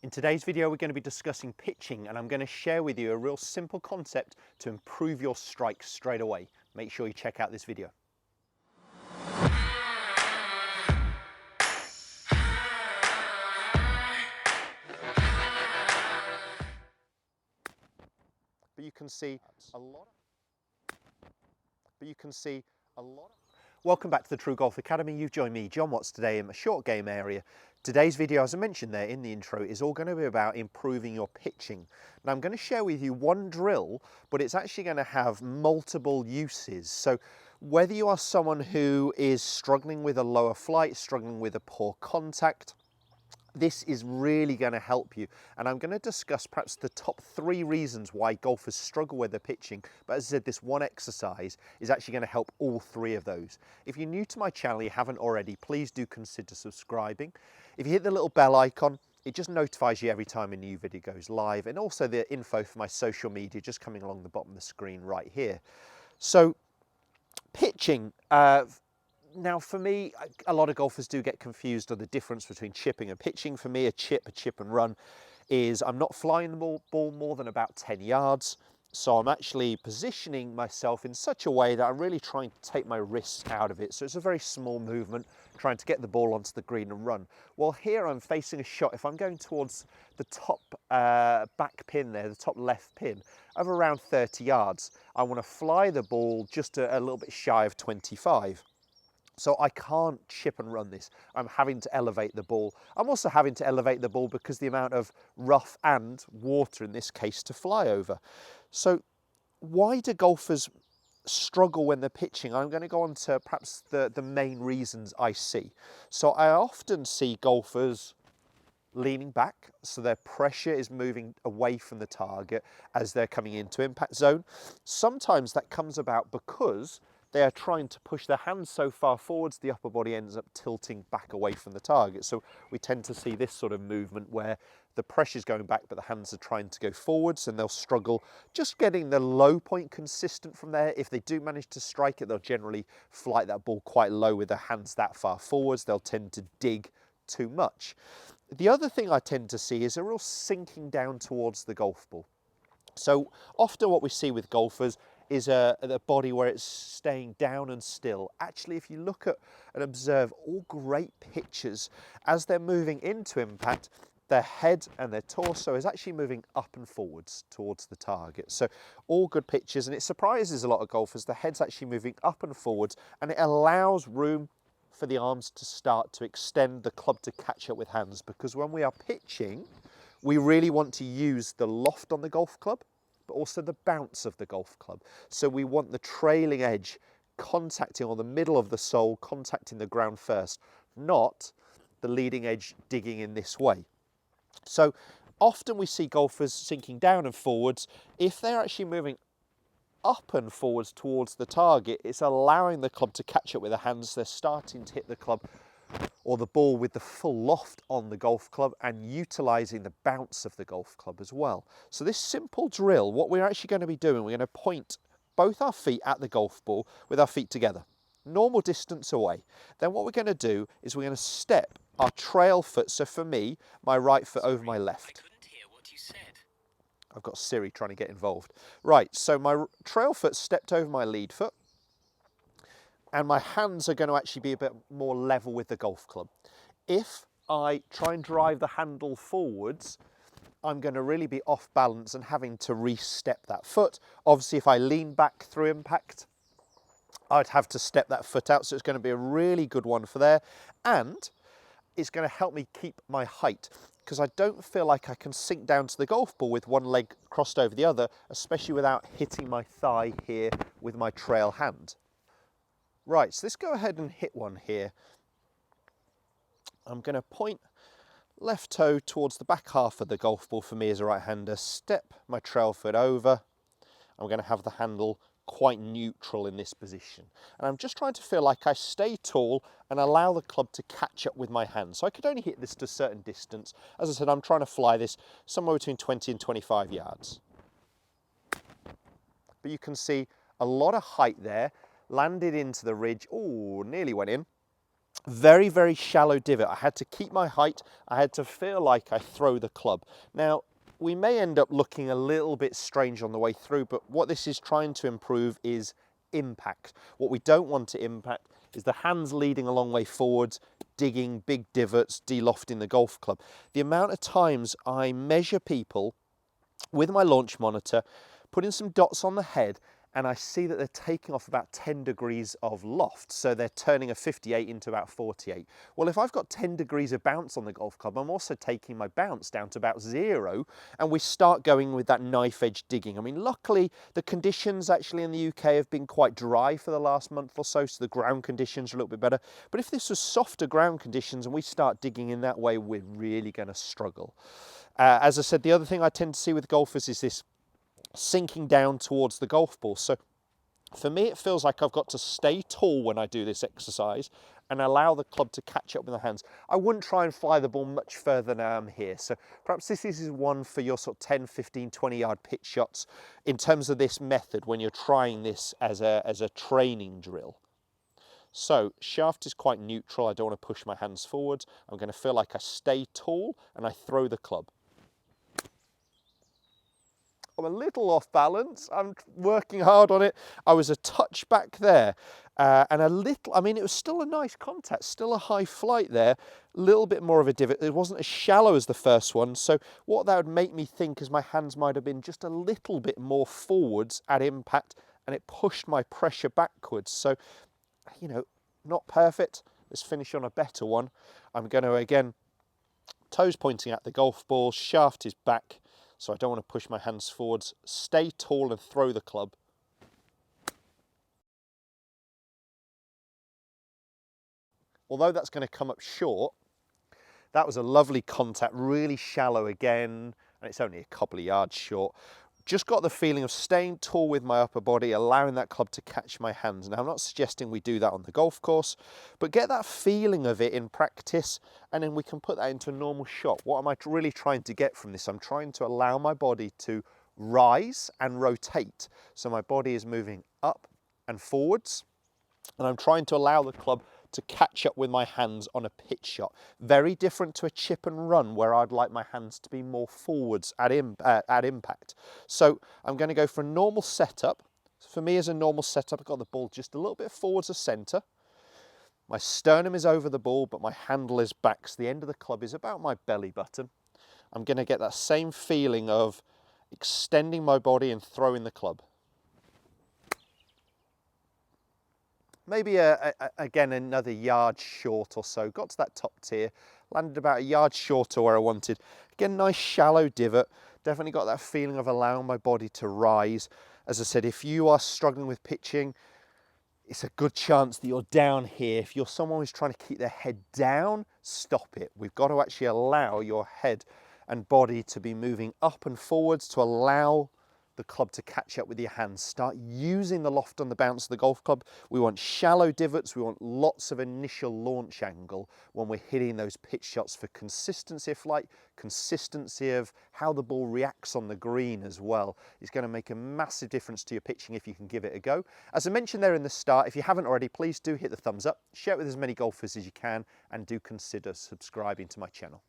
In today's video, we're going to be discussing pitching, and I'm going to share with you a real simple concept to improve your strike straight away. Make sure you check out this video. But you can see a lot. Welcome back to the TruGolf Academy. You've joined me, Jon Watts, today in my short game area. Today's video, as I mentioned there in the intro, is all going to be about improving your pitching. Now I'm going to share with you one drill, but it's actually going to have multiple uses. So whether you are someone who is struggling with a lower flight, struggling with a poor contact, this is really going to help you, and I'm going to discuss perhaps the top 3 reasons why golfers struggle with their pitching. But as I said, this one exercise is actually going to help all 3 of those. If you're new to my channel, you haven't already, please do consider subscribing. If you hit the little bell icon, it just notifies you every time a new video goes live, and also the info for my social media just coming along the bottom of the screen right here. So pitching, now for me, a lot of golfers do get confused on the difference between chipping and pitching. For me, a chip and run is I'm not flying the ball more than about 10 yards. So I'm actually positioning myself in such a way that I'm really trying to take my wrists out of it. So it's a very small movement, trying to get the ball onto the green and run. Well, here I'm facing a shot. If I'm going towards the top back pin there, the top left pin of around 30 yards, I want to fly the ball just a little bit shy of 25. So I can't chip and run this. I'm having to elevate the ball. I'm also having to elevate the ball because the amount of rough and water in this case to fly over. So why do golfers struggle when they're pitching? I'm going to go on to perhaps the main reasons I see. So I often see golfers leaning back, so their pressure is moving away from the target as they're coming into impact zone. Sometimes that comes about because they are trying to push their hands so far forwards, the upper body ends up tilting back away from the target. So we tend to see this sort of movement where the pressure's going back, but the hands are trying to go forwards, and they'll struggle just getting the low point consistent from there. If they do manage to strike it, they'll generally flight that ball quite low with their hands that far forwards. They'll tend to dig too much. The other thing I tend to see is a real sinking down towards the golf ball. So often what we see with golfers is a body where it's staying down and still. Actually, if you look at and observe all great pitchers, as they're moving into impact, their head and their torso is actually moving up and forwards towards the target. So all good pitchers, and it surprises a lot of golfers, the head's actually moving up and forwards, and it allows room for the arms to start to extend, the club to catch up with hands, because when we are pitching, we really want to use the loft on the golf club, but also the bounce of the golf club. So we want the trailing edge contacting, or the middle of the sole contacting the ground first, not the leading edge digging in this way. So often we see golfers sinking down and forwards. If they're actually moving up and forwards towards the target, it's allowing the club to catch up with the hands. They're starting to hit the club or the ball with the full loft on the golf club and utilising the bounce of the golf club as well. So this simple drill, what we're actually going to be doing, we're going to point both our feet at the golf ball with our feet together, normal distance away. Then what we're going to do is we're going to step our trail foot, so for me, my right foot over my left. I couldn't hear what you said. I've got Siri trying to get involved. Right, so my trail foot stepped over my lead foot, and my hands are going to actually be a bit more level with the golf club. If I try and drive the handle forwards, I'm going to really be off balance and having to re-step that foot. Obviously, if I lean back through impact, I'd have to step that foot out, so it's going to be a really good one for there. And it's going to help me keep my height, because I don't feel like I can sink down to the golf ball with one leg crossed over the other, especially without hitting my thigh here with my trail hand. Right, so let's go ahead and hit one here. I'm going to point left toe towards the back half of the golf ball for me as a right-hander, step my trail foot over. I'm going to have the handle quite neutral in this position. And I'm just trying to feel like I stay tall and allow the club to catch up with my hand. So I could only hit this to a certain distance. As I said, I'm trying to fly this somewhere between 20 and 25 yards. But you can see a lot of height there. Landed into the ridge, oh, nearly went in. Very, very shallow divot. I had to keep my height. I had to feel like I throw the club. Now, we may end up looking a little bit strange on the way through, but what this is trying to improve is impact. What we don't want to impact is the hands leading a long way forwards, digging big divots, de-lofting the golf club. The amount of times I measure people with my launch monitor, putting some dots on the head, and I see that they're taking off about 10 degrees of loft. So they're turning a 58 into about 48. Well, if I've got 10 degrees of bounce on the golf club, I'm also taking my bounce down to about 0, and we start going with that knife edge digging. I mean, luckily the conditions actually in the UK have been quite dry for the last month or so, so the ground conditions are a little bit better. But if this was softer ground conditions and we start digging in that way, we're really going to struggle. As I said, the other thing I tend to see with golfers is this sinking down towards the golf ball. So for me, it feels like I've got to stay tall when I do this exercise and allow the club to catch up with the hands. I wouldn't try and fly the ball much further than I am here. So perhaps this is one for your sort of 10, 15, 20 yard pitch shots in terms of this method when you're trying this as a training drill. So shaft is quite neutral. I don't want to push my hands forwards. I'm going to feel like I stay tall and I throw the club. I'm a little off balance. I'm working hard on it. I was a touch back there and a little, I mean, it was still a nice contact, still a high flight there, a little bit more of a divot. It wasn't as shallow as the first one. So what that would make me think is my hands might have been just a little bit more forwards at impact, and it pushed my pressure backwards. So, you know, not perfect. Let's finish on a better one. I'm going to, again, toes pointing at the golf ball, shaft is back. So I don't want to push my hands forwards, stay tall and throw the club. Although that's going to come up short, that was a lovely contact, really shallow again, and it's only a couple of yards short. Just got the feeling of staying tall with my upper body, allowing that club to catch my hands. Now, I'm not suggesting we do that on the golf course, but get that feeling of it in practice, and then we can put that into a normal shot. What am I really trying to get from this? I'm trying to allow my body to rise and rotate. So my body is moving up and forwards, and I'm trying to allow the club to catch up with my hands on a pitch shot. Very different to a chip and run where I'd like my hands to be more forwards at impact. So I'm going to go for a normal setup. For me as a normal setup, I've got the ball just a little bit forwards of centre. My sternum is over the ball, but my handle is back. So the end of the club is about my belly button. I'm going to get that same feeling of extending my body and throwing the club. Maybe, again, another yard short or so. Got to that top tier, landed about a yard short of where I wanted. Again, nice shallow divot. Definitely got that feeling of allowing my body to rise. As I said, if you are struggling with pitching, it's a good chance that you're down here. If you're someone who's trying to keep their head down, stop it. We've got to actually allow your head and body to be moving up and forwards to allow the club to catch up with your hands. Start using the loft on the bounce of the golf club. We want shallow divots. We want lots of initial launch angle when we're hitting those pitch shots for consistency of flight, consistency of how the ball reacts on the green as well. It's going to make a massive difference to your pitching if you can give it a go. As I mentioned there in the start, if you haven't already, please do hit the thumbs up, share it with as many golfers as you can, and do consider subscribing to my channel.